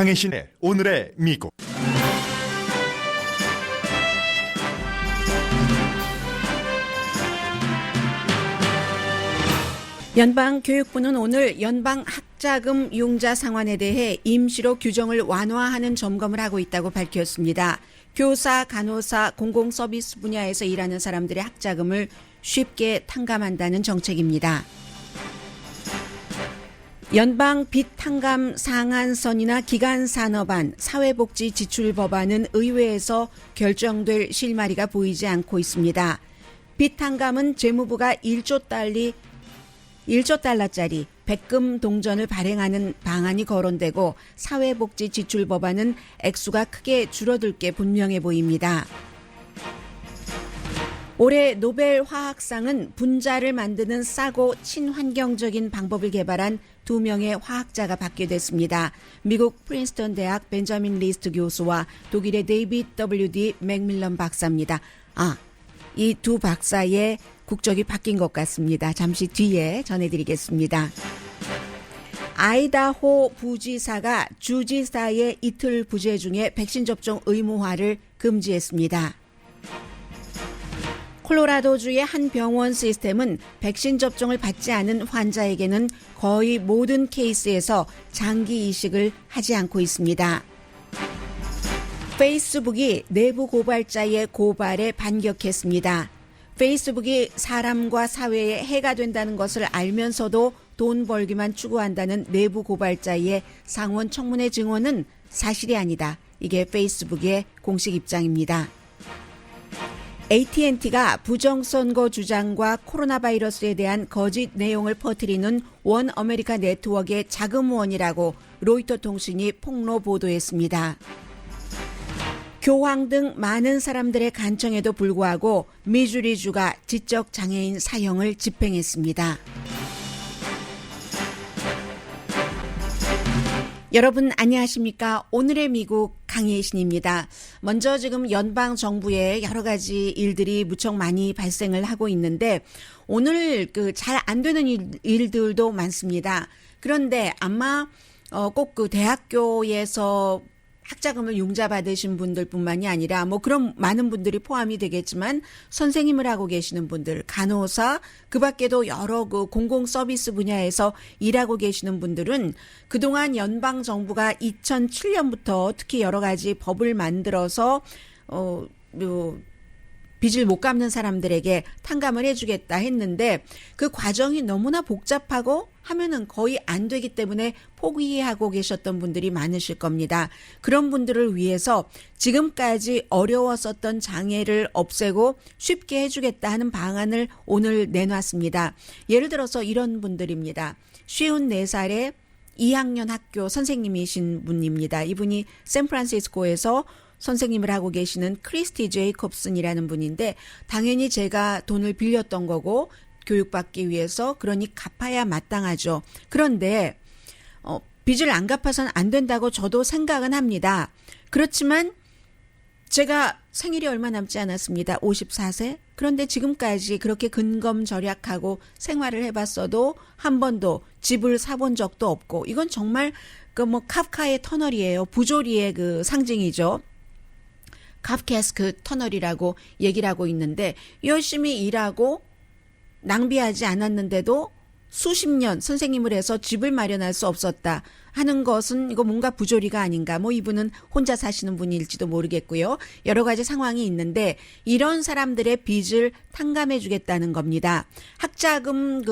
강혜신의 오늘의 미국. 연방교육부는 오늘 연방 학자금 융자 상환에 대해 임시로 규정을 완화하는 점검을 하고 있다고 밝혔습니다. 교사, 간호사, 공공서비스 분야에서 일하는 사람들의 학자금을 쉽게 탕감한다는 정책입니다. 연방 빚 탕감 상한선이나 기간산업안, 사회복지 지출 법안은 의회에서 결정될 실마리가 보이지 않고 있습니다. 빚 탕감은 재무부가 1조 달러짜리 백금 동전을 발행하는 방안이 거론되고 사회복지 지출 법안은 액수가 크게 줄어들 게 분명해 보입니다. 올해 노벨 화학상은 분자를 만드는 싸고 친환경적인 방법을 개발한 2명의 화학자가 받게 됐습니다. 미국 프린스턴 대학 벤자민 리스트 교수와 독일의 데이비드 W.D. 맥밀런 박사입니다. 이 두 박사의 국적이 바뀐 것 같습니다. 잠시 뒤에 전해드리겠습니다. 아이다호 부지사가 주지사의 이틀 부재 중에 백신 접종 의무화를 금지했습니다. 콜로라도주의 한 병원 시스템은 백신 접종을 받지 않은 환자에게는 거의 모든 케이스에서 장기 이식을 하지 않고 있습니다. 페이스북이 내부 고발자의 고발에 반격했습니다. 페이스북이 사람과 사회에 해가 된다는 것을 알면서도 돈 벌기만 추구한다는 내부 고발자의 상원 청문회 증언은 사실이 아니다. 이게 페이스북의 공식 입장입니다. AT&T가 부정선거 주장과 코로나 바이러스에 대한 거짓 내용을 퍼뜨리는 원 아메리카 네트워크의 자금원이라고 로이터 통신이 폭로 보도했습니다. 교황 등 많은 사람들의 간청에도 불구하고 미주리주가 지적장애인 사형을 집행했습니다. 여러분 안녕하십니까? 오늘의 미국 강혜신입니다. 먼저 지금 연방 정부에 여러 가지 일들이 무척 많이 발생을 하고 있는데 오늘 잘 안 되는 일들도 많습니다. 그런데 아마 꼭 대학교에서 학자금을 융자받으신 분들뿐만이 아니라 그런 많은 분들이 포함이 되겠지만 선생님을 하고 계시는 분들, 간호사, 그 밖에도 여러 공공 서비스 분야에서 일하고 계시는 분들은 그동안 연방 정부가 2007년부터 특히 여러 가지 법을 만들어서 빚을 못 갚는 사람들에게 탕감을 해주겠다 했는데 그 과정이 너무나 복잡하고 하면은 거의 안 되기 때문에 포기하고 계셨던 분들이 많으실 겁니다. 그런 분들을 위해서 지금까지 어려웠었던 장애를 없애고 쉽게 해주겠다 하는 방안을 오늘 내놨습니다. 예를 들어서 이런 분들입니다. 54살의 2학년 학교 선생님이신 분입니다. 이분이 샌프란시스코에서 선생님을 하고 계시는 크리스티 제이콥슨이라는 분인데 당연히 제가 돈을 빌렸던 거고 교육받기 위해서 그러니 갚아야 마땅하죠. 그런데 빚을 안 갚아서는 안 된다고 저도 생각은 합니다. 그렇지만 제가 생일이 얼마 남지 않았습니다. 54세. 그런데 지금까지 그렇게 근검절약하고 생활을 해봤어도 한 번도 집을 사본 적도 없고 이건 정말 카프카의 터널이에요. 부조리의 상징이죠. 카프카스크 터널이라고 얘기를 하고 있는데 열심히 일하고 낭비하지 않았는데도 수십 년 선생님을 해서 집을 마련할 수 없었다 하는 것은 이거 뭔가 부조리가 아닌가. 이분은 혼자 사시는 분일지도 모르겠고요. 여러 가지 상황이 있는데 이런 사람들의 빚을 탕감해 주겠다는 겁니다. 학자금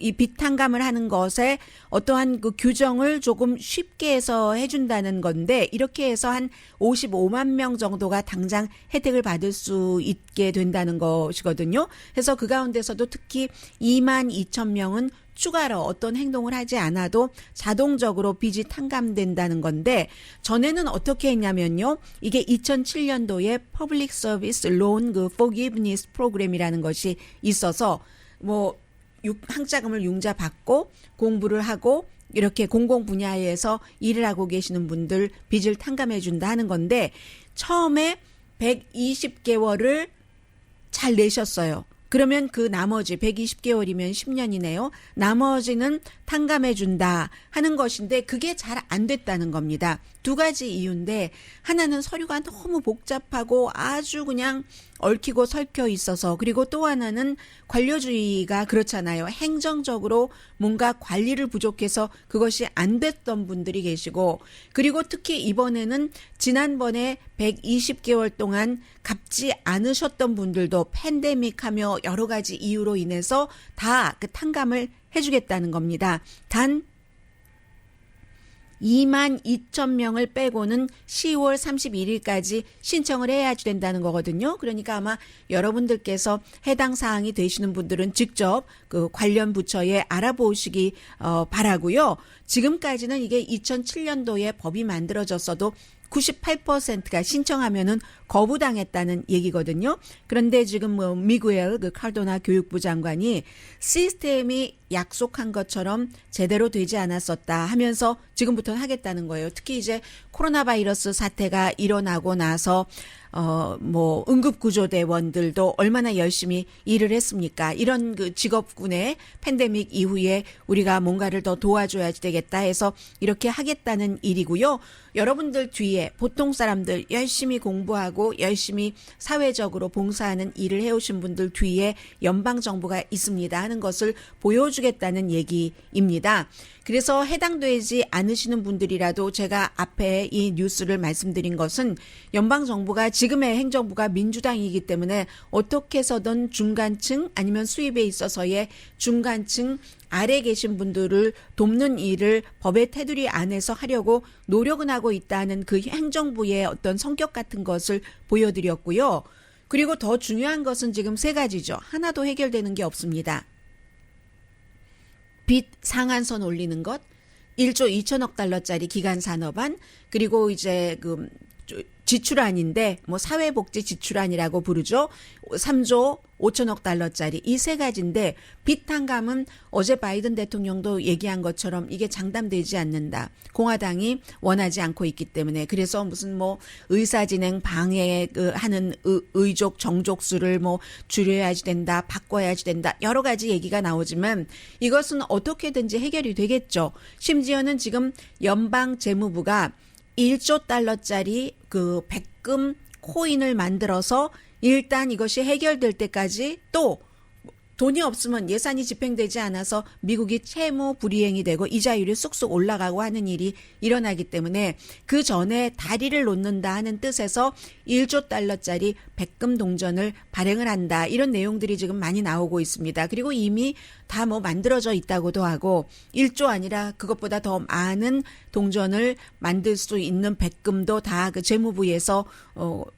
이 빚 탕감을 하는 것에 어떠한 규정을 조금 쉽게 해서 해준다는 건데 이렇게 해서 한 55만 명 정도가 당장 혜택을 받을 수 있게 된다는 것이거든요. 그래서 그 가운데서도 특히 2만 2천 명은 추가로 어떤 행동을 하지 않아도 자동적으로 빚이 탕감된다는 건데 전에는 어떻게 했냐면요. 이게 2007년도에 Public Service Loan Forgiveness Program이라는 것이 있어서 학자금을 융자받고 공부를 하고 이렇게 공공 분야에서 일을 하고 계시는 분들 빚을 탕감해 준다 하는 건데 처음에 120개월을 잘 내셨어요. 그러면 그 나머지 120개월이면 10년이네요. 나머지는 탕감해 준다 하는 것인데 그게 잘 안 됐다는 겁니다. 두 가지 이유인데 하나는 서류가 너무 복잡하고 아주 그냥 얽히고 설켜 있어서, 그리고 또 하나는 관료주의가 그렇잖아요. 행정적으로 뭔가 관리를 부족해서 그것이 안 됐던 분들이 계시고, 그리고 특히 이번에는 지난번에 120개월 동안 갚지 않으셨던 분들도 팬데믹하며 여러 가지 이유로 인해서 다 그 탕감을 해주겠다는 겁니다. 단 22,000명을 빼고는 10월 31일까지 신청을 해야 된다는 거거든요. 그러니까 아마 여러분들께서 해당 사항이 되시는 분들은 직접 그 관련 부처에 알아보시기 바라고요. 지금까지는 이게 2007년도에 법이 만들어졌어도 98%가 신청하면은 거부당했다는 얘기거든요. 그런데 지금 뭐 미구엘 그 카르도나 교육부 장관이 시스템이 약속한 것처럼 제대로 되지 않았었다 하면서 지금부터는 하겠다는 거예요. 특히 이제 코로나 바이러스 사태가 일어나고 나서 뭐 응급구조대원들도 얼마나 열심히 일을 했습니까? 이런 그 직업군의 팬데믹 이후에 우리가 뭔가를 더 도와줘야 되겠다 해서 이렇게 하겠다는 일이고요. 여러분들 뒤에 보통 사람들 열심히 공부하고 열심히 사회적으로 봉사하는 일을 해오신 분들 뒤에 연방정부가 있습니다 하는 것을 보여주겠다는 얘기입니다. 그래서 해당되지 않으시는 분들이라도 제가 앞에 이 뉴스를 말씀드린 것은 연방정부가 지금의 행정부가 민주당이기 때문에 어떻게 해서든 중간층 아니면 수입에 있어서의 중간층 아래 계신 분들을 돕는 일을 법의 테두리 안에서 하려고 노력은 하고 있다는 그 행정부의 어떤 성격 같은 것을 보여드렸고요. 그리고 더 중요한 것은 지금 세 가지죠. 하나도 해결되는 게 없습니다. 빚 상한선 올리는 것, 1조 2천억 달러짜리 기간 산업안, 그리고 이제 그 지출안인데 뭐 사회복지 지출안이라고 부르죠. 3조 5천억 달러짜리 이 세 가지인데 빚 탕감은 어제 바이든 대통령도 얘기한 것처럼 이게 장담되지 않는다. 공화당이 원하지 않고 있기 때문에. 그래서 무슨 뭐 의사진행 방해하는 의족 정족수를 뭐 줄여야지 된다, 바꿔야지 된다, 여러 가지 얘기가 나오지만 이것은 어떻게든지 해결이 되겠죠. 심지어는 지금 연방 재무부가 1조 달러짜리 그 백금 코인을 만들어서 일단 이것이 해결될 때까지 또 돈이 없으면 예산이 집행되지 않아서 미국이 채무 불이행이 되고 이자율이 쑥쑥 올라가고 하는 일이 일어나기 때문에 그 전에 다리를 놓는다 하는 뜻에서 1조 달러짜리 백금 동전을 발행을 한다. 이런 내용들이 지금 많이 나오고 있습니다. 그리고 이미 다 뭐 만들어져 있다고도 하고 1조 아니라 그것보다 더 많은 동전을 만들 수 있는 백금도 다 그 재무부에서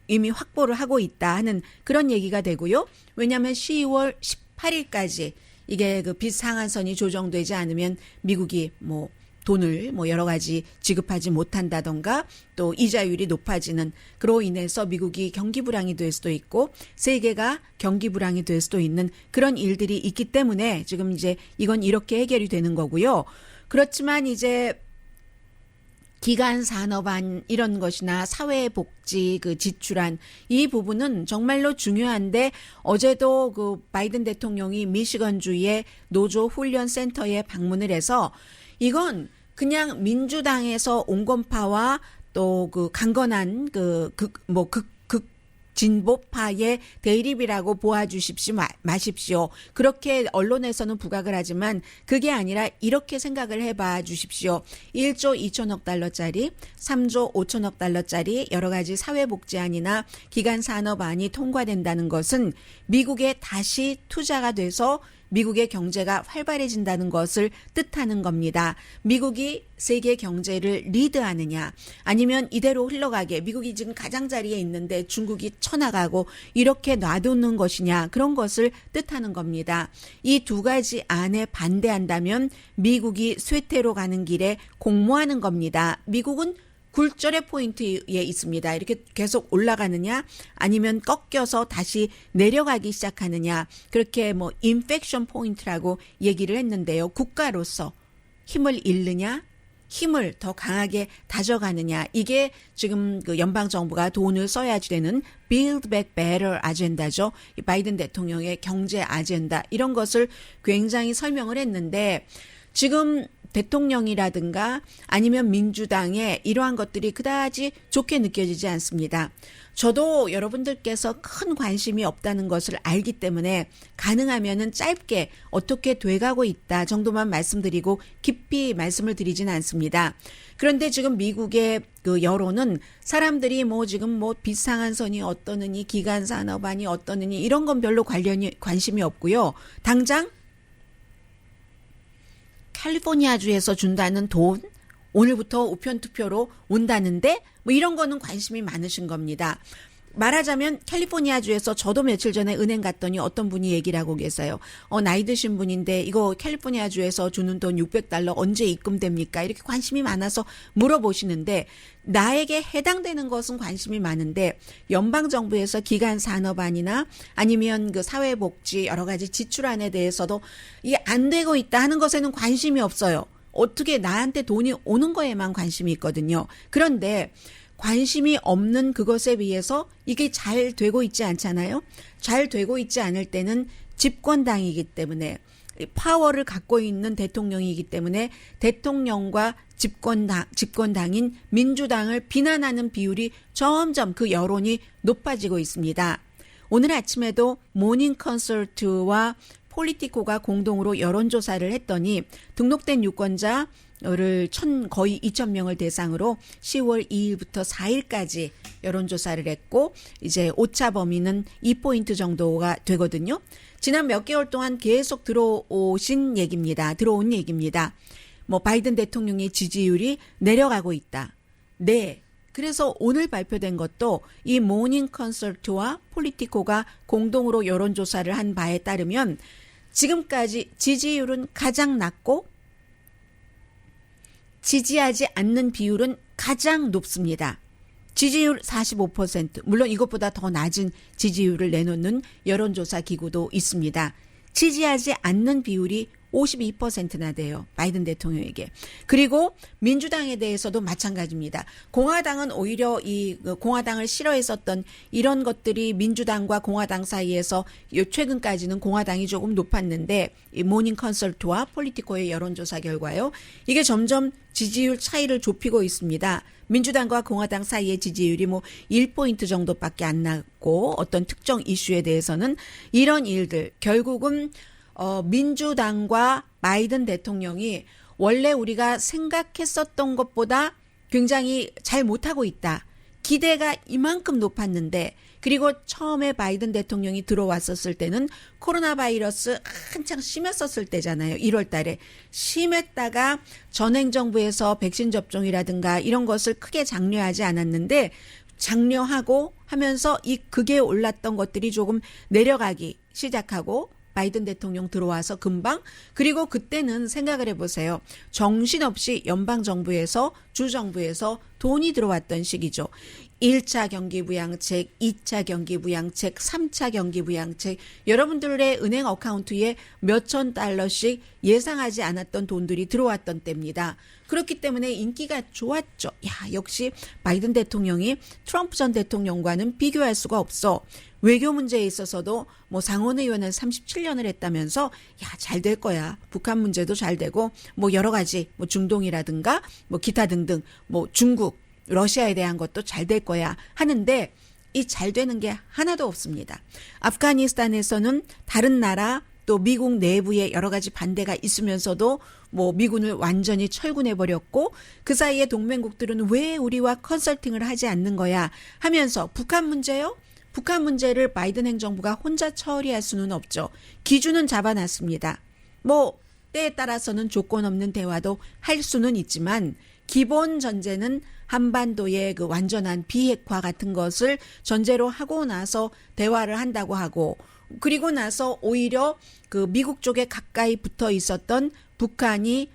이미 확보를 하고 있다 하는 그런 얘기가 되고요. 왜냐하면 10월 18일까지 이게 그 빚 상한선이 조정되지 않으면 미국이 뭐 돈을 뭐 여러 가지 지급하지 못한다던가 또 이자율이 높아지는 그로 인해서 미국이 경기 불황이 될 수도 있고 세계가 경기 불황이 될 수도 있는 그런 일들이 있기 때문에 지금 이제 이건 이렇게 해결이 되는 거고요. 그렇지만 이제 기간 산업안 이런 것이나 사회복지 그 지출안 이 부분은 정말로 중요한데 어제도 그 바이든 대통령이 미시건주의 노조 훈련 센터에 방문을 해서 이건 그냥 민주당에서 온건파와 또 그 강건한 진보파의 대립이라고 보아주십시오 마십시오. 그렇게 언론에서는 부각을 하지만 그게 아니라 이렇게 생각을 해봐 주십시오. 1조 2천억 달러짜리 3조 5천억 달러짜리 여러 가지 사회복지안이나 기간산업안이 통과된다는 것은 미국에 다시 투자가 돼서 미국의 경제가 활발해진다는 것을 뜻하는 겁니다. 미국이 세계 경제를 리드하느냐 아니면 이대로 흘러가게 미국이 지금 가장자리에 있는데 중국이 쳐나가고 이렇게 놔두는 것이냐 그런 것을 뜻하는 겁니다. 이 두 가지 안에 반대한다면 미국이 쇠퇴로 가는 길에 공모하는 겁니다. 미국은 굴절의 포인트에 있습니다. 이렇게 계속 올라가느냐 아니면 꺾여서 다시 내려가기 시작하느냐 그렇게 뭐 인펙션 포인트라고 얘기를 했는데요. 국가로서 힘을 잃느냐 힘을 더 강하게 다져가느냐. 이게 지금 그 연방정부가 돈을 써야지 되는 Build Back Better 아젠다죠. 이 바이든 대통령의 경제 아젠다. 이런 것을 굉장히 설명을 했는데 지금 대통령이라든가 아니면 민주당의 이러한 것들이 그다지 좋게 느껴지지 않습니다. 저도 여러분들께서 큰 관심이 없다는 것을 알기 때문에 가능하면은 짧게 어떻게 돼가고 있다 정도만 말씀드리고 깊이 말씀을 드리진 않습니다. 그런데 지금 미국의 그 여론은 사람들이 뭐 지금 뭐 비상한선이 어떠느니 기간 산업안이 어떠느니 이런 건 별로 관심이 없고요. 당장 캘리포니아주에서 준다는 돈 오늘부터 우편 투표로 온다는데 뭐 이런 거는 관심이 많으신 겁니다. 말하자면 캘리포니아주에서 저도 며칠 전에 은행 갔더니 어떤 분이 얘기를 하고 계세요. 나이 드신 분인데 이거 캘리포니아주에서 주는 돈 $600 언제 입금됩니까? 이렇게 관심이 많아서 물어보시는데 나에게 해당되는 것은 관심이 많은데 연방정부에서 기간 산업안이나 아니면 그 사회복지 여러 가지 지출안에 대해서도 이게 안 되고 있다 하는 것에는 관심이 없어요. 어떻게 나한테 돈이 오는 거에만 관심이 있거든요. 그런데 관심이 없는 그것에 비해서 이게 잘 되고 있지 않잖아요. 잘 되고 있지 않을 때는 집권당이기 때문에 파워를 갖고 있는 대통령이기 때문에 대통령과 집권당인 민주당을 비난하는 비율이 점점 그 여론이 높아지고 있습니다. 오늘 아침에도 모닝 컨설트와 폴리티코가 공동으로 여론조사를 했더니 등록된 유권자를 거의 2,000명을 대상으로 10월 2일부터 4일까지 여론조사를 했고 이제 오차 범위는 2포인트 정도가 되거든요. 지난 몇 개월 동안 계속 들어온 얘기입니다. 뭐 바이든 대통령의 지지율이 내려가고 있다. 네. 그래서 오늘 발표된 것도 이 모닝 컨설트와 폴리티코가 공동으로 여론조사를 한 바에 따르면 지금까지 지지율은 가장 낮고 지지하지 않는 비율은 가장 높습니다. 지지율 45%, 물론 이것보다 더 낮은 지지율을 내놓는 여론조사 기구도 있습니다. 지지하지 않는 비율이 52%나 돼요. 바이든 대통령에게. 그리고 민주당에 대해서도 마찬가지입니다. 공화당은 오히려 이 공화당을 싫어했었던 이런 것들이 민주당과 공화당 사이에서 최근까지는 공화당이 조금 높았는데 이 모닝 컨설트와 폴리티코의 여론조사 결과요. 이게 점점 지지율 차이를 좁히고 있습니다. 민주당과 공화당 사이의 지지율이 뭐 1포인트 정도밖에 안 났고 어떤 특정 이슈에 대해서는 이런 일들 결국은 민주당과 바이든 대통령이 원래 우리가 생각했었던 것보다 굉장히 잘 못하고 있다. 기대가 이만큼 높았는데 그리고 처음에 바이든 대통령이 들어왔었을 때는 코로나 바이러스 한창 심했었을 때잖아요. 1월 달에. 심했다가 전행정부에서 백신 접종이라든가 이런 것을 크게 장려하지 않았는데 장려하고 하면서 이 극에 올랐던 것들이 조금 내려가기 시작하고 바이든 대통령 들어와서 금방 그리고 그때는 생각을 해보세요. 정신없이 연방정부에서 주정부에서 돈이 들어왔던 시기죠. 1차 경기부양책, 2차 경기부양책, 3차 경기부양책 여러분들의 은행 어카운트에 몇천 달러씩 예상하지 않았던 돈들이 들어왔던 때입니다. 그렇기 때문에 인기가 좋았죠. 야, 역시 바이든 대통령이 트럼프 전 대통령과는 비교할 수가 없어. 외교 문제에 있어서도 뭐 상원의원을 37년을 했다면서 야, 잘 될 거야. 북한 문제도 잘 되고 뭐 여러 가지 뭐 중동이라든가 뭐 기타 등등 뭐 중국, 러시아에 대한 것도 잘 될 거야 하는데 이 잘 되는 게 하나도 없습니다. 아프가니스탄에서는 다른 나라 또 미국 내부에 여러 가지 반대가 있으면서도 뭐 미군을 완전히 철군해버렸고 그 사이에 동맹국들은 왜 우리와 컨설팅을 하지 않는 거야 하면서 북한 문제요? 북한 문제를 바이든 행정부가 혼자 처리할 수는 없죠. 기준은 잡아놨습니다. 뭐 때에 따라서는 조건 없는 대화도 할 수는 있지만 기본 전제는 한반도의 그 완전한 비핵화 같은 것을 전제로 하고 나서 대화를 한다고 하고 그리고 나서 오히려 그 미국 쪽에 가까이 붙어 있었던 북한이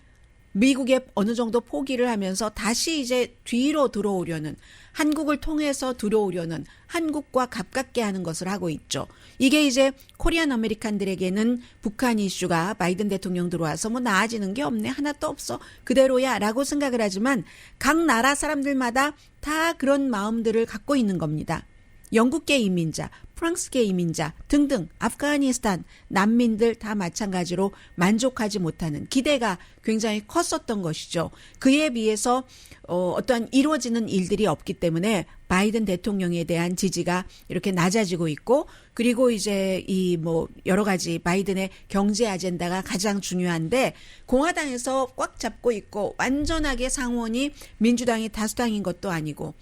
미국에 어느 정도 포기를 하면서 다시 이제 뒤로 들어오려는, 한국을 통해서 들어오려는, 한국과 가깝게 하는 것을 하고 있죠. 이게 이제 코리안 아메리칸들에게는 북한 이슈가 바이든 대통령 들어와서 뭐 나아지는 게 없네, 하나도 없어, 그대로야 라고 생각을 하지만 각 나라 사람들마다 다 그런 마음들을 갖고 있는 겁니다. 영국계 이민자, 프랑스계 이민자 등등 아프가니스탄 난민들 다 마찬가지로 만족하지 못하는 기대가 굉장히 컸었던 것이죠. 그에 비해서 어떠한 이루어지는 일들이 없기 때문에 바이든 대통령에 대한 지지가 이렇게 낮아지고 있고, 그리고 이제 이 뭐 여러 가지 바이든의 경제 아젠다가 가장 중요한데 공화당에서 꽉 잡고 있고, 완전하게 상원이 민주당이 다수당인 것도 아니고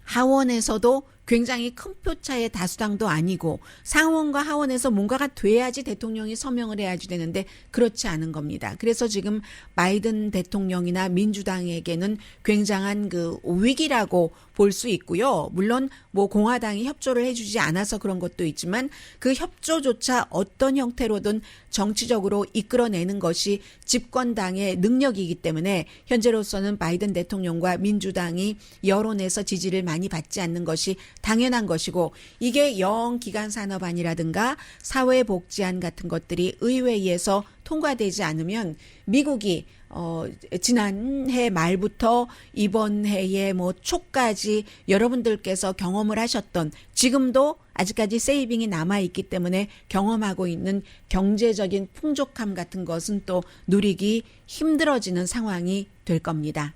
하원에서도 굉장히 큰 표차의 다수당도 아니고, 상원과 하원에서 뭔가가 돼야지 대통령이 서명을 해야지 되는데 그렇지 않은 겁니다. 그래서 지금 바이든 대통령이나 민주당에게는 굉장한 그 위기라고 볼 수 있고요. 물론 뭐 공화당이 협조를 해주지 않아서 그런 것도 있지만 그 협조조차 어떤 형태로든 정치적으로 이끌어내는 것이 집권당의 능력이기 때문에 현재로서는 바이든 대통령과 민주당이 여론에서 지지를 많이 받지 않는 것이 당연한 것이고, 이게 영기간산업안이라든가 사회복지안 같은 것들이 의회에서 통과되지 않으면 미국이 지난해 말부터 이번 해의 뭐 초까지 여러분들께서 경험을 하셨던, 지금도 아직까지 세이빙이 남아있기 때문에 경험하고 있는 경제적인 풍족함 같은 것은 또 누리기 힘들어지는 상황이 될 겁니다.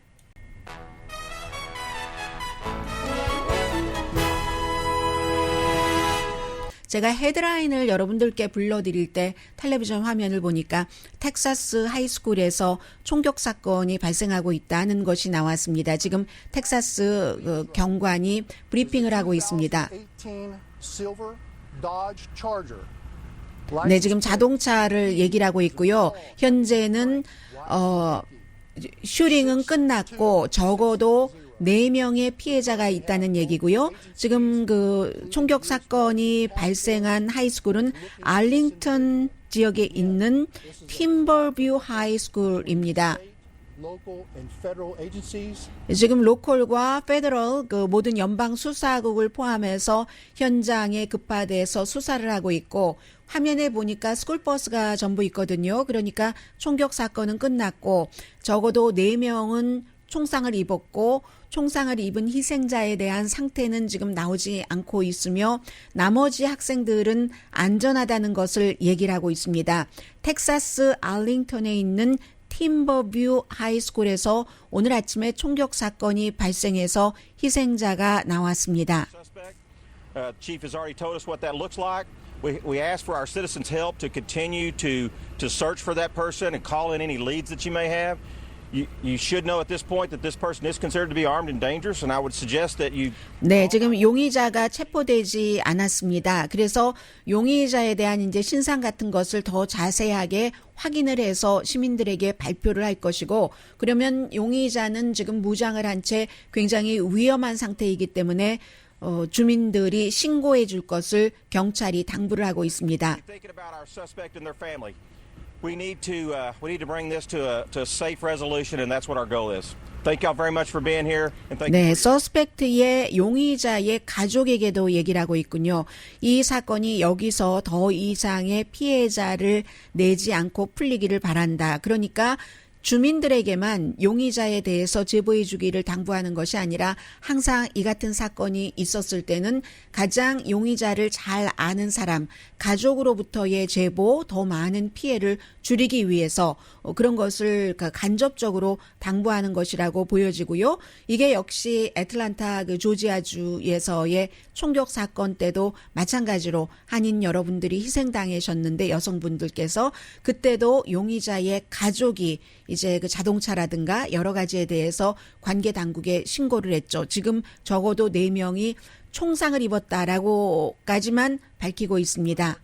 제가 헤드라인을 여러분들께 불러드릴 때 텔레비전 화면을 보니까 텍사스 하이스쿨에서 총격 사건이 발생하고 있다는 것이 나왔습니다. 지금 텍사스 경관이 브리핑을 하고 있습니다. 네, 지금 자동차를 얘기를 하고 있고요. 현재는 슈링은 끝났고 적어도 4명의 피해자가 있다는 얘기고요. 지금 그 총격 사건이 발생한 하이스쿨은 알링턴 지역에 있는 팀버뷰 하이스쿨입니다. 지금 로컬과 페더럴 그 모든 연방 수사국을 포함해서 현장에 급파돼서 수사를 하고 있고, 화면에 보니까 스쿨버스가 전부 있거든요. 그러니까 총격 사건은 끝났고 적어도 4명은 총상을 입었고, 총상을 입은 희생자에 대한 상태는 지금 나오지 않고 있으며 나머지 학생들은 안전하다는 것을 얘기를 하고 있습니다. 텍사스 알링턴에 있는 팀버뷰 하이스쿨에서 오늘 아침에 총격 사건이 발생해서 희생자가 나왔습니다. Chief has already told us what that looks like. We ask for our citizens' help to continue to search for that person and call in any leads that you may have. You should know at this point that this person is considered to be armed and dangerous, and I would suggest that you. 네, 지금 용의자가 체포되지 않았습니다. 그래서 용의자에 대한 이제 신상 같은 것을 더 자세하게 확인을 해서 시민들에게 발표를 할 것이고, 그러면 용의자는 지금 무장을 한 채 굉장히 위험한 상태이기 때문에 주민들이 신고해 줄 것을 경찰이 당부를 하고 있습니다. We need to bring this to a safe resolution, and that's what our goal is. Thank y'all very much for being here, and thank 네, 서스펙트의 용의자의 가족에게도 얘기를 하고 있군요. 이 사건이 여기서 더 이상의 피해자를 내지 않고 풀리기를 바란다. 그러니까 주민들에게만 용의자에 대해서 제보해 주기를 당부하는 것이 아니라 항상 이 같은 사건이 있었을 때는 가장 용의자를 잘 아는 사람, 가족으로부터의 제보, 더 많은 피해를 줄이기 위해서 그런 것을 간접적으로 당부하는 것이라고 보여지고요. 이게 역시 애틀란타 그 조지아주에서의 총격 사건 때도 마찬가지로 한인 여러분들이 희생당하셨는데, 여성분들께서 그때도 용의자의 가족이 이제 그 자동차라든가 여러 가지에 대해서 관계 당국에 신고를 했죠. 지금 적어도 4명이 총상을 입었다라고까지만 밝히고 있습니다.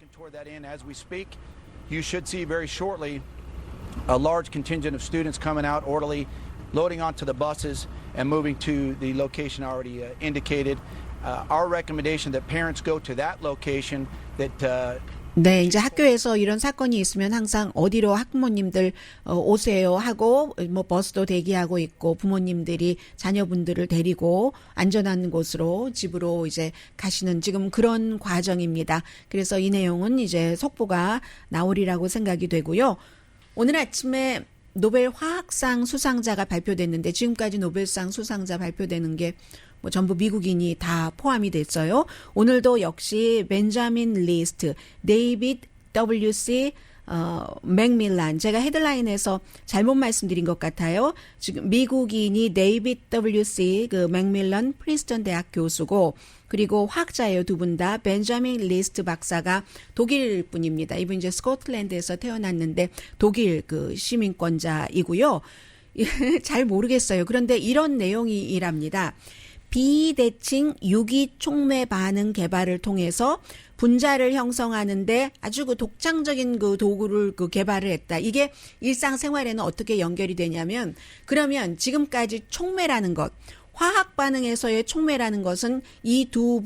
You should see very shortly a large contingent of students coming out orderly, loading onto the buses and moving to the location already indicated. Our recommendation that parents go to that location, that 네, 이제 학교에서 이런 사건이 있으면 항상 어디로 학부모님들 오세요 하고 뭐 버스도 대기하고 있고 부모님들이 자녀분들을 데리고 안전한 곳으로 집으로 이제 가시는 지금 그런 과정입니다. 그래서 이 내용은 이제 속보가 나오리라고 생각이 되고요. 오늘 아침에 노벨 화학상 수상자가 발표됐는데 지금까지 노벨상 수상자 발표되는 게 뭐 전부 미국인이 다 포함이 됐어요. 오늘도 역시 벤자민 리스트, 데이비드 W.C. 맥밀란, 제가 헤드라인에서 잘못 말씀드린 것 같아요. 지금 미국인이 데이비드 W.C. 그 맥밀런 프린스턴 대학 교수고 그리고 화학자예요. 두 분 다. 벤자민 리스트 박사가 독일 분입니다. 이분 이제 스코틀랜드에서 태어났는데 독일 그 시민권자이고요. 잘 모르겠어요. 그런데 이런 내용이랍니다. 비대칭 유기 촉매 반응 개발을 통해서 분자를 형성하는데 아주 그 독창적인 그 도구를 그 개발을 했다. 이게 일상생활에는 어떻게 연결이 되냐면 그러면 지금까지 촉매라는 것, 화학 반응에서의 촉매라는 것은 이 두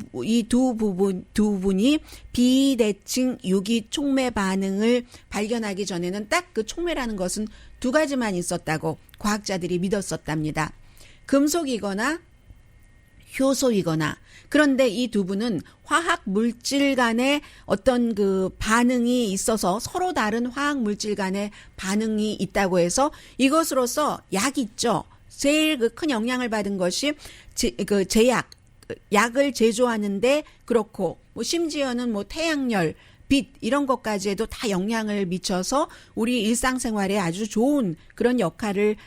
부분이 비대칭 유기 촉매 반응을 발견하기 전에는 딱 그 촉매라는 것은 두 가지만 있었다고 과학자들이 믿었었답니다. 금속이거나 효소이거나. 그런데 이 두 분은 화학 물질 간의 어떤 그 반응이 있어서 서로 다른 화학 물질 간의 반응이 있다고 해서 이것으로서 약 있죠. 제일 그 큰 영향을 받은 것이 제약, 약을 제조하는데 그렇고 뭐 심지어는 뭐 태양열, 빛 이런 것까지에도 다 영향을 미쳐서 우리 일상생활에 아주 좋은 그런 역할을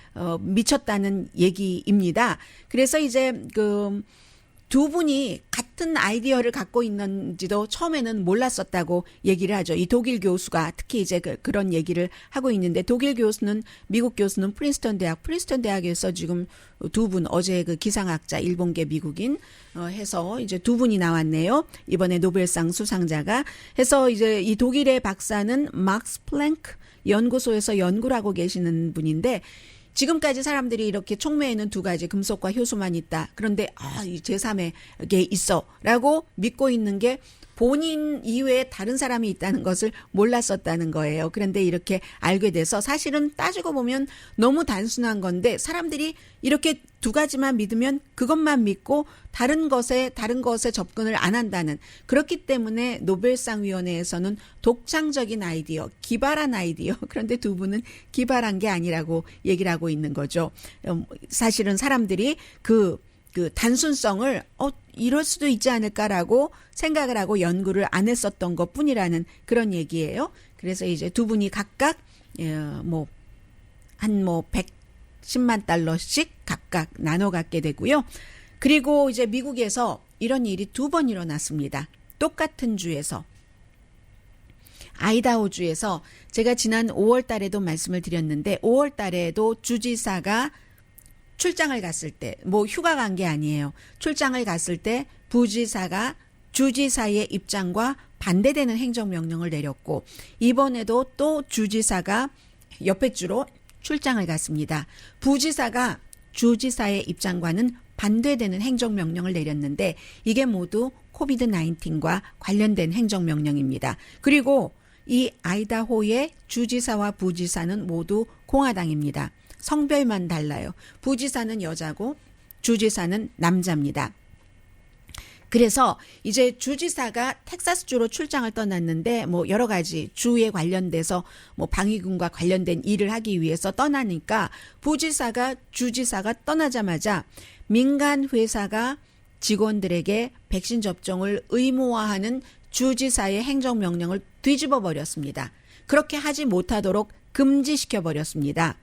미쳤다는 얘기입니다. 그래서 이제 그 두 분이 같은 아이디어를 갖고 있는지도 처음에는 몰랐었다고 얘기를 하죠. 이 독일 교수가 특히 이제 그런 얘기를 하고 있는데 독일 교수는 미국 교수는 프린스턴 대학에서 지금 두 분 어제 그 기상학자 일본계 미국인 해서 이제 두 분이 나왔네요. 이번에 노벨상 수상자가 해서 이제 이 독일의 박사는 막스 플랭크 연구소에서 연구를 하고 계시는 분인데 지금까지 사람들이 이렇게 촉매에는 두 가지 금속과 효소만 있다. 그런데 이 제3의 게 있어라고 믿고 있는 게 본인 이외에 다른 사람이 있다는 것을 몰랐었다는 거예요. 그런데 이렇게 알게 돼서 사실은 따지고 보면 너무 단순한 건데 사람들이 이렇게 두 가지만 믿으면 그것만 믿고 다른 것에 접근을 안 한다는 그렇기 때문에 노벨상 위원회에서는 독창적인 아이디어, 기발한 아이디어 그런데 두 분은 기발한 게 아니라고 얘기를 하고 있는 거죠. 사실은 사람들이 그 단순성을 이럴 수도 있지 않을까라고 생각을 하고 연구를 안 했었던 것뿐이라는 그런 얘기예요. 그래서 이제 두 분이 각각 한 110만 달러씩 각각 나눠 갖게 되고요. 그리고 이제 미국에서 이런 일이 두 번 일어났습니다. 똑같은 주에서. 아이다호주에서 제가 지난 5월 달에도 말씀을 드렸는데 5월 달에도 주지사가 출장을 갔을 때, 뭐 휴가 간 게 아니에요. 출장을 갔을 때 부지사가 주지사의 입장과 반대되는 행정명령을 내렸고 이번에도 또 주지사가 옆에 주로 출장을 갔습니다. 부지사가 주지사의 입장과는 반대되는 행정명령을 내렸는데 이게 모두 코비드-19과 관련된 행정명령입니다. 그리고 이 아이다호의 주지사와 부지사는 모두 공화당입니다. 성별만 달라요. 부지사는 여자고 주지사는 남자입니다. 그래서 이제 주지사가 텍사스주로 출장을 떠났는데 뭐 여러 가지 주에 관련돼서 뭐 방위군과 관련된 일을 하기 위해서 떠나니까 부지사가 주지사가 떠나자마자 민간 회사가 직원들에게 백신 접종을 의무화하는 주지사의 행정명령을 뒤집어 버렸습니다. 그렇게 하지 못하도록 금지시켜 버렸습니다.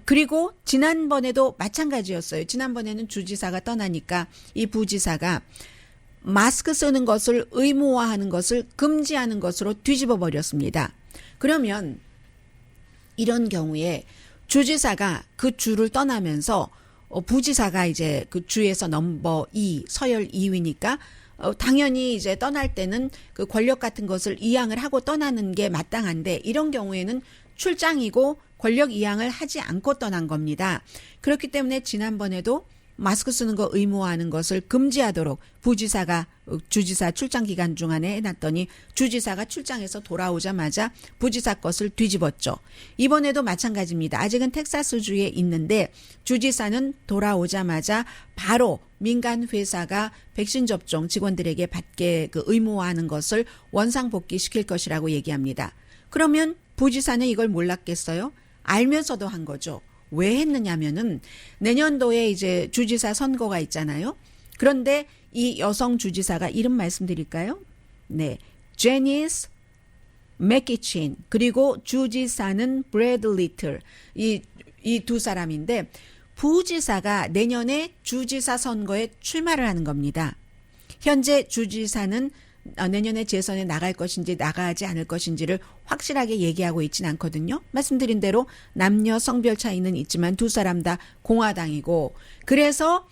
그리고 지난번에도 마찬가지였어요. 지난번에는 주지사가 떠나니까 이 부지사가 마스크 쓰는 것을 의무화하는 것을 금지하는 것으로 뒤집어 버렸습니다. 그러면 이런 경우에 주지사가 그 주를 떠나면서 부지사가 이제 그 주에서 넘버 2, 서열 2위니까 당연히 이제 떠날 때는 그 권력 같은 것을 이양을 하고 떠나는 게 마땅한데 이런 경우에는 출장이고 권력 이양을 하지 않고 떠난 겁니다. 그렇기 때문에 지난번에도 마스크 쓰는 거 의무화하는 것을 금지하도록 부지사가 주지사 출장 기간 중간에 해놨더니 주지사가 출장해서 돌아오자마자 부지사 것을 뒤집었죠. 이번에도 마찬가지입니다. 아직은 텍사스주에 있는데 주지사는 돌아오자마자 바로 민간 회사가 백신 접종 직원들에게 받게 의무화하는 것을 원상복귀시킬 것이라고 얘기합니다. 그러면 부지사는 이걸 몰랐겠어요? 알면서도 한 거죠. 왜 했느냐면은 내년도에 이제 주지사 선거가 있잖아요. 그런데 이 여성 주지사가 이름 말씀드릴까요? 네, 제니스 맥키친 그리고 주지사는 브래드 리틀 이 두 사람인데 부지사가 내년에 주지사 선거에 출마를 하는 겁니다. 현재 주지사는 내년에 재선에 나갈 것인지 나가지 않을 것인지를 확실하게 얘기하고 있지는 않거든요. 말씀드린 대로 남녀 성별 차이는 있지만 두 사람 다 공화당이고 그래서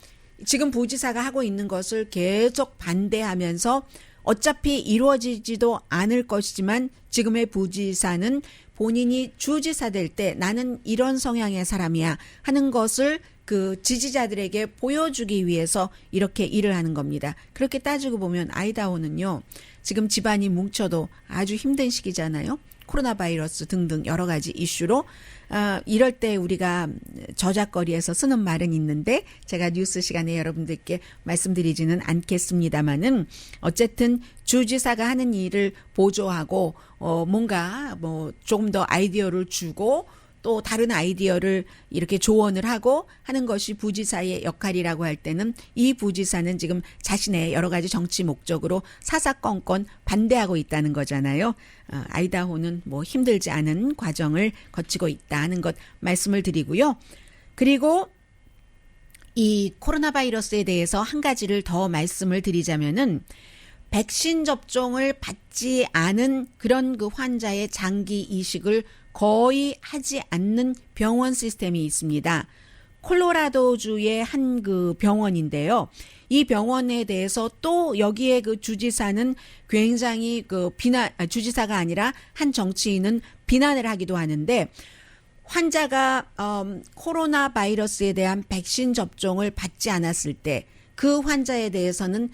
지금 부지사가 하고 있는 것을 계속 반대하면서 어차피 이루어지지도 않을 것이지만 지금의 부지사는 본인이 주지사 될 때 나는 이런 성향의 사람이야 하는 것을 그 지지자들에게 보여주기 위해서 이렇게 일을 하는 겁니다. 그렇게 따지고 보면 아이다호는요. 지금 집안이 뭉쳐도 아주 힘든 시기잖아요. 코로나 바이러스 등등 여러 가지 이슈로 이럴 때 우리가 저작거리에서 쓰는 말은 있는데 제가 뉴스 시간에 여러분들께 말씀드리지는 않겠습니다만은 어쨌든 주지사가 하는 일을 보조하고 뭔가 뭐 조금 더 아이디어를 주고 또 다른 아이디어를 이렇게 조언을 하고 하는 것이 부지사의 역할이라고 할 때는 이 부지사는 지금 자신의 여러 가지 정치 목적으로 사사건건 반대하고 있다는 거잖아요. 아이다호는 뭐 힘들지 않은 과정을 거치고 있다는 것 말씀을 드리고요. 그리고 이 코로나 바이러스에 대해서 한 가지를 더 말씀을 드리자면은 백신 접종을 받지 않은 그런 그 환자의 장기 이식을 거의 하지 않는 병원 시스템이 있습니다. 콜로라도주의 한 그 병원인데요. 이 병원에 대해서 또 여기에 그 주지사는 굉장히 그 주지사가 아니라 한 정치인은 비난을 하기도 하는데 환자가 코로나 바이러스에 대한 백신 접종을 받지 않았을 때 그 환자에 대해서는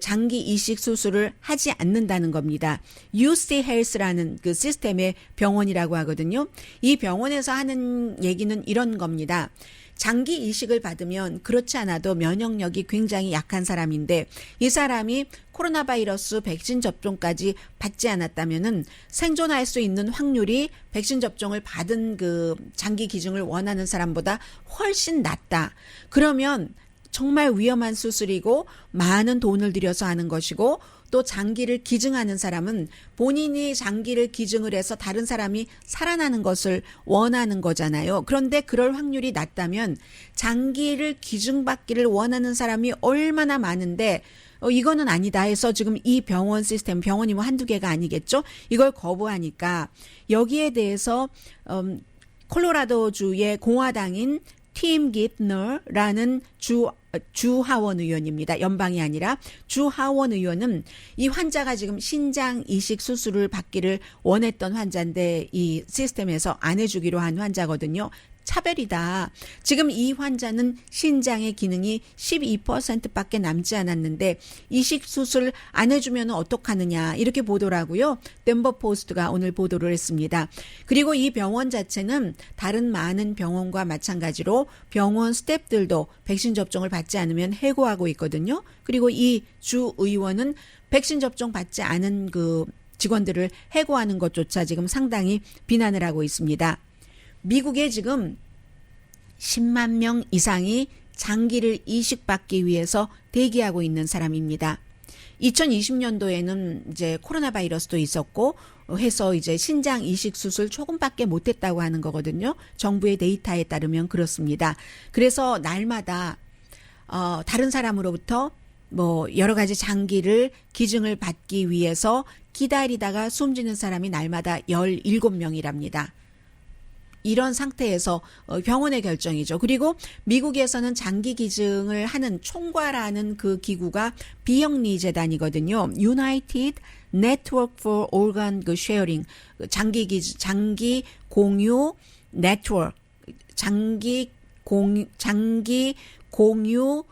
장기 이식 수술을 하지 않는다는 겁니다. UC 헬스라는 그 시스템의 병원이라고 하거든요. 이 병원에서 하는 얘기는 이런 겁니다. 장기 이식을 받으면 그렇지 않아도 면역력이 굉장히 약한 사람인데 이 사람이 코로나 바이러스 백신 접종까지 받지 않았다면은 생존할 수 있는 확률이 백신 접종을 받은 그 장기 기증을 원하는 사람보다 훨씬 낮다. 그러면 정말 위험한 수술이고 많은 돈을 들여서 하는 것이고 또 장기를 기증하는 사람은 본인이 장기를 기증을 해서 다른 사람이 살아나는 것을 원하는 거잖아요. 그런데 그럴 확률이 낮다면 장기를 기증받기를 원하는 사람이 얼마나 많은데 이거는 아니다 해서 지금 이 병원 시스템, 병원이 뭐 한두 개가 아니겠죠. 이걸 거부하니까 여기에 대해서 콜로라도주의 공화당인 팀 기트너라는 주하원 의원입니다. 연방이 아니라 주하원 의원은 이 환자가 지금 신장 이식 수술을 받기를 원했던 환자인데 이 시스템에서 안 해주기로 한 환자거든요. 차별이다. 지금 이 환자는 신장의 기능이 12%밖에 남지 않았는데 이식 수술 안 해주면 어떡하느냐 이렇게 보도를 하고요. 덴버 포스트가 오늘 보도를 했습니다. 그리고 이 병원 자체는 다른 많은 병원과 마찬가지로 병원 스태프들도 백신 접종을 받지 않으면 해고하고 있거든요. 그리고 이 주 의원은 백신 접종 받지 않은 그 직원들을 해고하는 것조차 지금 상당히 비난을 하고 있습니다. 미국에 지금 10만 명 이상이 장기를 이식받기 위해서 대기하고 있는 사람입니다. 2020년도에는 이제 코로나 바이러스도 있었고 해서 이제 신장 이식 수술 조금밖에 못했다고 하는 거거든요. 정부의 데이터에 따르면 그렇습니다. 그래서 날마다 다른 사람으로부터 뭐 여러 가지 장기를 기증을 받기 위해서 기다리다가 숨지는 사람이 날마다 17명이랍니다. 이런 상태에서 병원의 결정이죠. 그리고 미국에서는 장기 기증을 하는 총괄하는 그 기구가 비영리 재단이거든요. United Network for Organ Sharing, 장기 공유 네트워크, 장기 공유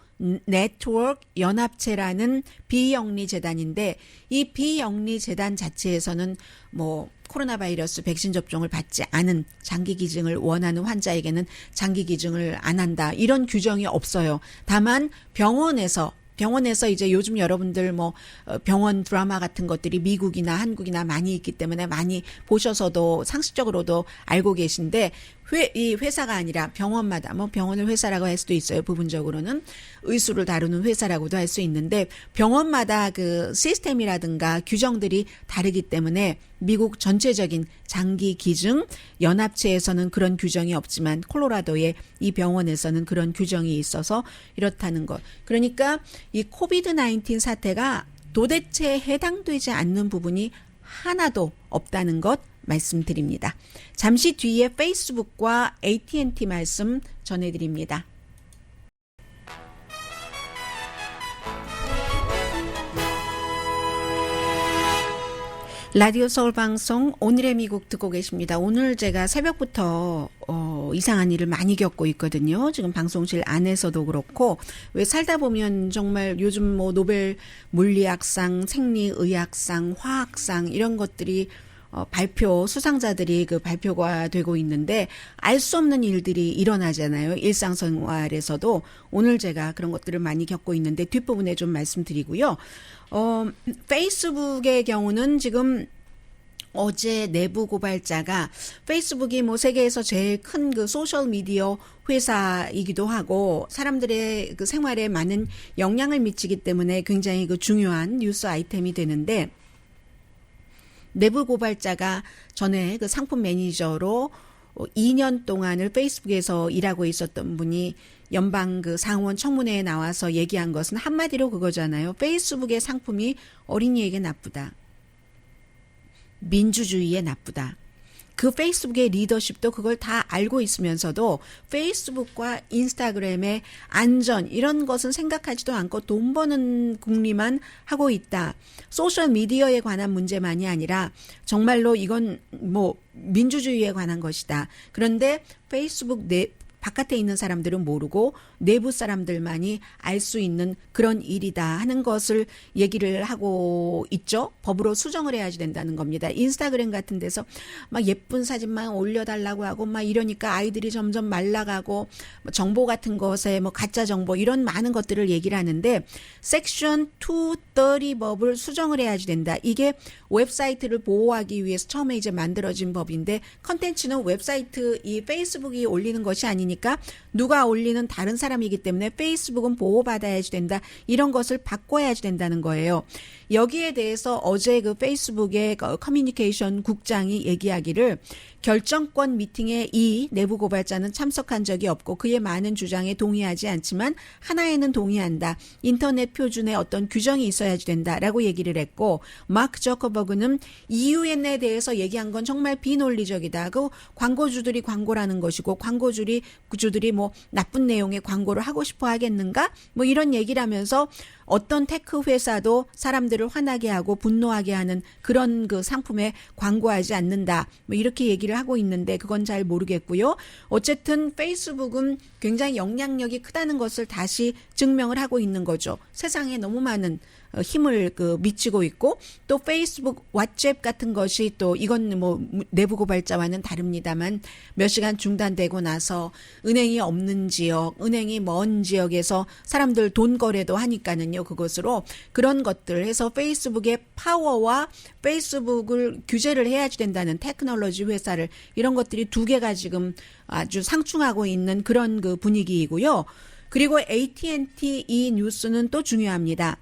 네트워크 연합체라는 비영리 재단인데 이 비영리 재단 자체에서는 뭐 코로나 바이러스 백신 접종을 받지 않은 장기 기증을 원하는 환자에게는 장기 기증을 안 한다. 이런 규정이 없어요. 다만 병원에서 이제 요즘 여러분들 뭐 병원 드라마 같은 것들이 미국이나 한국이나 많이 있기 때문에 많이 보셔서도 상식적으로도 알고 계신데 이 회사가 아니라 병원마다 뭐 병원을 회사라고 할 수도 있어요. 부분적으로는 의수를 다루는 회사라고도 할 수 있는데 병원마다 그 시스템이라든가 규정들이 다르기 때문에 미국 전체적인 장기 기증 연합체에서는 그런 규정이 없지만 콜로라도의 이 병원에서는 그런 규정이 있어서 이렇다는 것. 그러니까 이 코비드-19 사태가 도대체 해당되지 않는 부분이 하나도 없다는 것 말씀드립니다. 잠시 뒤에 페이스북과 AT&T 말씀 전해드립니다. 라디오 서울 방송 오늘의 미국 듣고 계십니다. 오늘 제가 새벽부터 이상한 일을 많이 겪고 있거든요. 지금 방송실 안에서도 그렇고 왜 살다 보면 정말 요즘 뭐 노벨 물리학상, 생리의학상, 화학상 이런 것들이 발표 수상자들이 그 발표가 되고 있는데 알 수 없는 일들이 일어나잖아요. 일상생활에서도 오늘 제가 그런 것들을 많이 겪고 있는데 뒷부분에 좀 말씀드리고요. 페이스북의 경우는 지금 어제 내부 고발자가 페이스북이 뭐 세계에서 제일 큰 그 소셜 미디어 회사이기도 하고 사람들의 그 생활에 많은 영향을 미치기 때문에 굉장히 그 중요한 뉴스 아이템이 되는데 내부 고발자가 전에 그 상품 매니저로 2년 동안을 페이스북에서 일하고 있었던 분이 연방 그 상원 청문회에 나와서 얘기한 것은 한마디로 그거잖아요. 페이스북의 상품이 어린이에게 나쁘다. 민주주의에 나쁘다. 그 페이스북의 리더십도 그걸 다 알고 있으면서도 페이스북과 인스타그램의 안전 이런 것은 생각하지도 않고 돈 버는 궁리만 하고 있다. 소셜 미디어에 관한 문제만이 아니라 정말로 이건 뭐 민주주의에 관한 것이다. 그런데 페이스북 바깥에 있는 사람들은 모르고 내부 사람들만이 알 수 있는 그런 일이다 하는 것을 얘기를 하고 있죠. 법으로 수정을 해야지 된다는 겁니다. 인스타그램 같은 데서 막 예쁜 사진만 올려달라고 하고 막 이러니까 아이들이 점점 말라가고 정보 같은 것에 뭐 가짜 정보 이런 많은 것들을 얘기를 하는데 섹션 230 법을 수정을 해야지 된다. 이게 웹사이트를 보호하기 위해서 처음에 이제 만들어진 법인데 컨텐츠는 웹사이트 이 페이스북이 올리는 것이 아니니까 누가 올리는 다른 사람이기 때문에 페이스북은 보호받아야지 된다. 이런 것을 바꿔야지 된다는 거예요. 여기에 대해서 어제 그 페이스북의 커뮤니케이션 국장이 얘기하기를 결정권 미팅에 이 내부 고발자는 참석한 적이 없고 그의 많은 주장에 동의하지 않지만 하나에는 동의한다. 인터넷 표준에 어떤 규정이 있어야지 된다라고 얘기를 했고 마크 저커버그는 EUN에 대해서 얘기한 건 정말 비논리적이다. 그 광고주들이 광고라는 것이고 광고주들이 뭐 나쁜 내용의 광고를 하고 싶어 하겠는가? 뭐 이런 얘기를 하면서 어떤 테크 회사도 사람들을 화나게 하고 분노하게 하는 그런 그 상품에 광고하지 않는다. 뭐 이렇게 얘기를 하고 있는데 그건 잘 모르겠고요. 어쨌든 페이스북은 굉장히 영향력이 크다는 것을 다시 증명을 하고 있는 거죠. 세상에 너무 많은 힘을 미치고 있고 또 페이스북 왓츠앱 같은 것이 또 이건 뭐 내부 고발자와는 다릅니다만 몇 시간 중단되고 나서 은행이 없는 지역, 은행이 먼 지역에서 사람들 돈 거래도 하니까는요. 그것으로 그런 것들 해서 페이스북의 파워와 페이스북을 규제를 해야지 된다는 테크놀로지 회사를 이런 것들이 두 개가 지금 아주 상충하고 있는 그런 그 분위기이고요. 그리고 AT&T 이 뉴스는 또 중요합니다.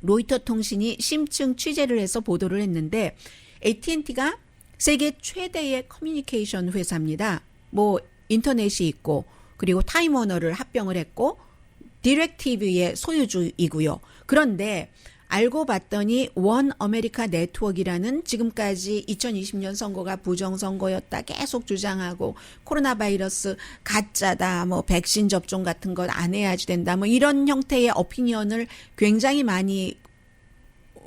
로이터 통신이 심층 취재를 해서 보도를 했는데 AT&T가 세계 최대의 커뮤니케이션 회사입니다. 뭐 인터넷이 있고 그리고 타임워너를 합병을 했고 디렉티비의 소유주이고요. 그런데 알고 봤더니 원 아메리카 네트워크라는 지금까지 2020년 선거가 부정선거였다 계속 주장하고 코로나 바이러스 가짜다 뭐 백신 접종 같은 것 안 해야지 된다 뭐 이런 형태의 오피니언을 굉장히 많이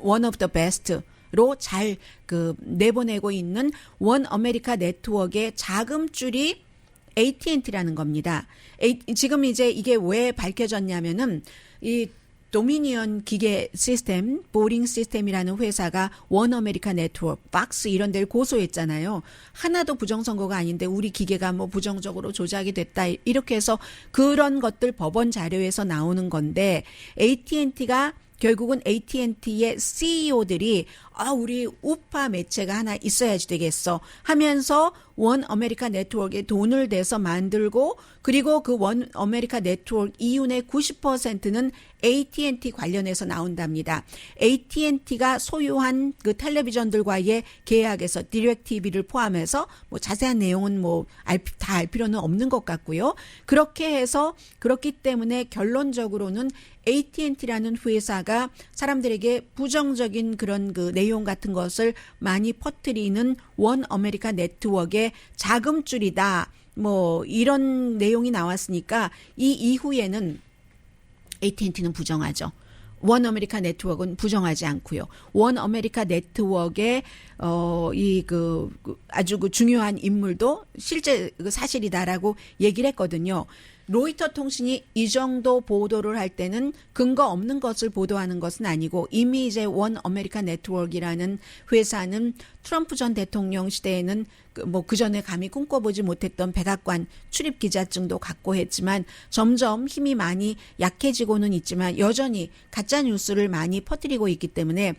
one of the best로 잘 내보내고 있는 원 아메리카 네트워크의 자금줄이 AT&T라는 겁니다. 지금 이제 이게 왜 밝혀졌냐면은 이 도미니언 기계 시스템, 보링 시스템이라는 회사가 원 아메리카 네트워크, 박스 이런 데를 고소했잖아요. 하나도 부정선거가 아닌데 우리 기계가 뭐 부정적으로 조작이 됐다. 이렇게 해서 그런 것들 법원 자료에서 나오는 건데 AT&T가 결국은 AT&T의 CEO들이 우리 우파 매체가 하나 있어야지 되겠어 하면서 원 아메리카 네트워크에 돈을 대서 만들고 그리고 그 원 아메리카 네트워크 이윤의 90%는 AT&T 관련해서 나온답니다. AT&T가 소유한 그 텔레비전들과의 계약에서 디렉TV를 포함해서 뭐 자세한 내용은 뭐 다 알 필요는 없는 것 같고요. 그렇게 해서 그렇기 때문에 결론적으로는 AT&T라는 회사가 사람들에게 부정적인 그런 그 내용 같은 것을 많이 퍼뜨리는 원 아메리카 네트워크의 자금줄이다. 뭐 이런 내용이 나왔으니까 이 이후에는 AT&T는 부정하죠. 원 아메리카 네트워크는 부정하지 않고요. 원 아메리카 네트워크의 아주 그 중요한 인물도 실제 그 사실이다라고 얘기를 했거든요. 로이터 통신이 이 정도 보도를 할 때는 근거 없는 것을 보도하는 것은 아니고 이미 이제 원 아메리카 네트워크라는 회사는 트럼프 전 대통령 시대에는 그 전에 감히 꿈꿔보지 못했던 백악관 출입 기자증도 갖고 했지만 점점 힘이 많이 약해지고는 있지만 여전히 가짜 뉴스를 많이 퍼뜨리고 있기 때문에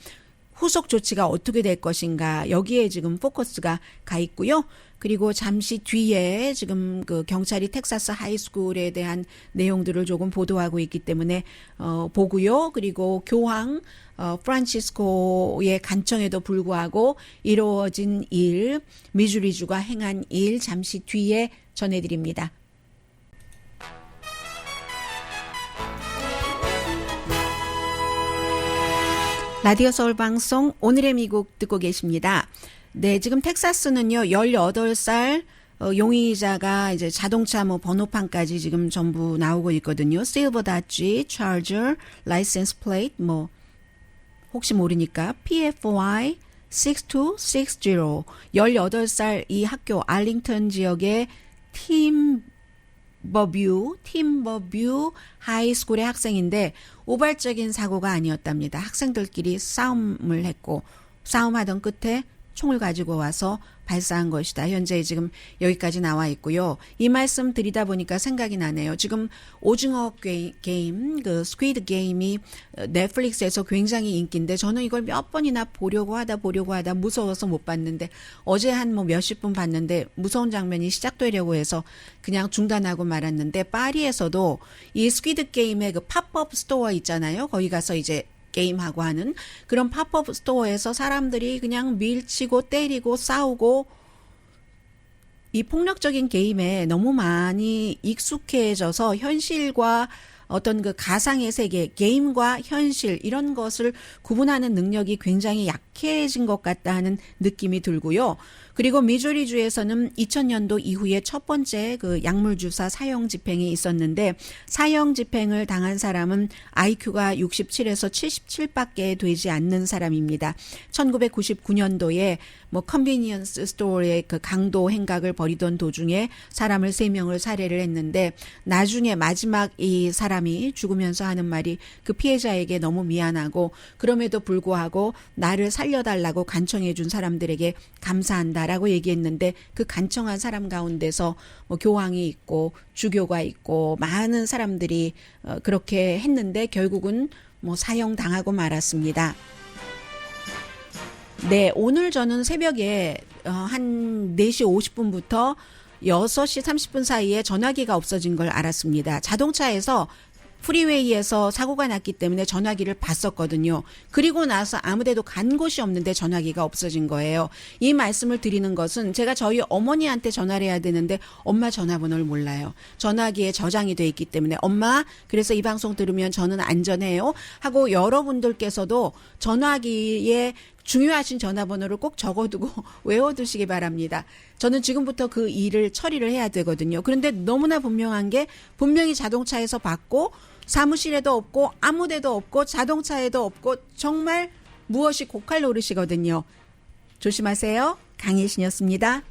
후속 조치가 어떻게 될 것인가 여기에 지금 포커스가 가 있고요. 그리고 잠시 뒤에 지금 그 경찰이 텍사스 하이스쿨에 대한 내용들을 조금 보도하고 있기 때문에 보고요. 그리고 교황 프란치스코의 간청에도 불구하고 이루어진 일, 미주리주가 행한 일 잠시 뒤에 전해드립니다. 라디오 서울 방송 오늘의 미국 듣고 계십니다. 네, 지금 텍사스는요, 18살 용의자가 이제 자동차 뭐 번호판까지 지금 전부 나오고 있거든요. 실버 다지, 차저, 라이센스 플레이트 뭐 혹시 모르니까 PFY 6260 18살 이 학교 알링턴 지역의 팀버뷰 하이스쿨의 학생인데 우발적인 사고가 아니었답니다. 학생들끼리 싸움을 했고 싸움하던 끝에 총을 가지고 와서 발사한 것이다. 현재 지금 여기까지 나와 있고요. 이 말씀 드리다 보니까 생각이 나네요. 지금 오징어 게임, 그 스퀴드 게임이 넷플릭스에서 굉장히 인기인데 저는 이걸 몇 번이나 보려고 하다 무서워서 못 봤는데 어제 한 뭐 몇십 분 봤는데 무서운 장면이 시작되려고 해서 그냥 중단하고 말았는데 파리에서도 이 스퀴드 게임의 그 팝업 스토어 있잖아요. 거기 가서 이제 게임하고 하는 그런 팝업 스토어에서 사람들이 그냥 밀치고 때리고 싸우고 이 폭력적인 게임에 너무 많이 익숙해져서 현실과 어떤 그 가상의 세계, 게임과 현실 이런 것을 구분하는 능력이 굉장히 약해진 것 같다 하는 느낌이 들고요. 그리고 미주리주에서는 2000년도 이후에 첫 번째 그 약물 주사 사형 집행이 있었는데 사형 집행을 당한 사람은 IQ가 67에서 77밖에 되지 않는 사람입니다. 1999년도에 뭐 컨비니언스 스토어의 그 강도 행각을 벌이던 도중에 사람을 3명을 살해를 했는데 나중에 마지막 이 사람이 죽으면서 하는 말이 그 피해자에게 너무 미안하고 그럼에도 불구하고 나를 살려달라고 간청해 준 사람들에게 감사한다라고 얘기했는데 그 간청한 사람 가운데서 뭐 교황이 있고 주교가 있고 많은 사람들이 그렇게 했는데 결국은 뭐 사형 당하고 말았습니다. 네, 오늘 저는 새벽에 한 4시 50분부터 6시 30분 사이에 전화기가 없어진 걸 알았습니다. 자동차에서 프리웨이에서 사고가 났기 때문에 전화기를 봤었거든요. 그리고 나서 아무데도 간 곳이 없는데 전화기가 없어진 거예요. 이 말씀을 드리는 것은 제가 저희 어머니한테 전화를 해야 되는데 엄마 전화번호를 몰라요. 전화기에 저장이 돼 있기 때문에 엄마 그래서 이 방송 들으면 저는 안전해요 하고 여러분들께서도 전화기에 중요하신 전화번호를 꼭 적어두고 외워두시기 바랍니다. 저는 지금부터 그 일을 처리를 해야 되거든요. 그런데 너무나 분명한 게 분명히 자동차에서 받고 사무실에도 없고 아무데도 없고 자동차에도 없고 정말 무엇이 고칼 노릇이거든요. 조심하세요. 강혜신이었습니다.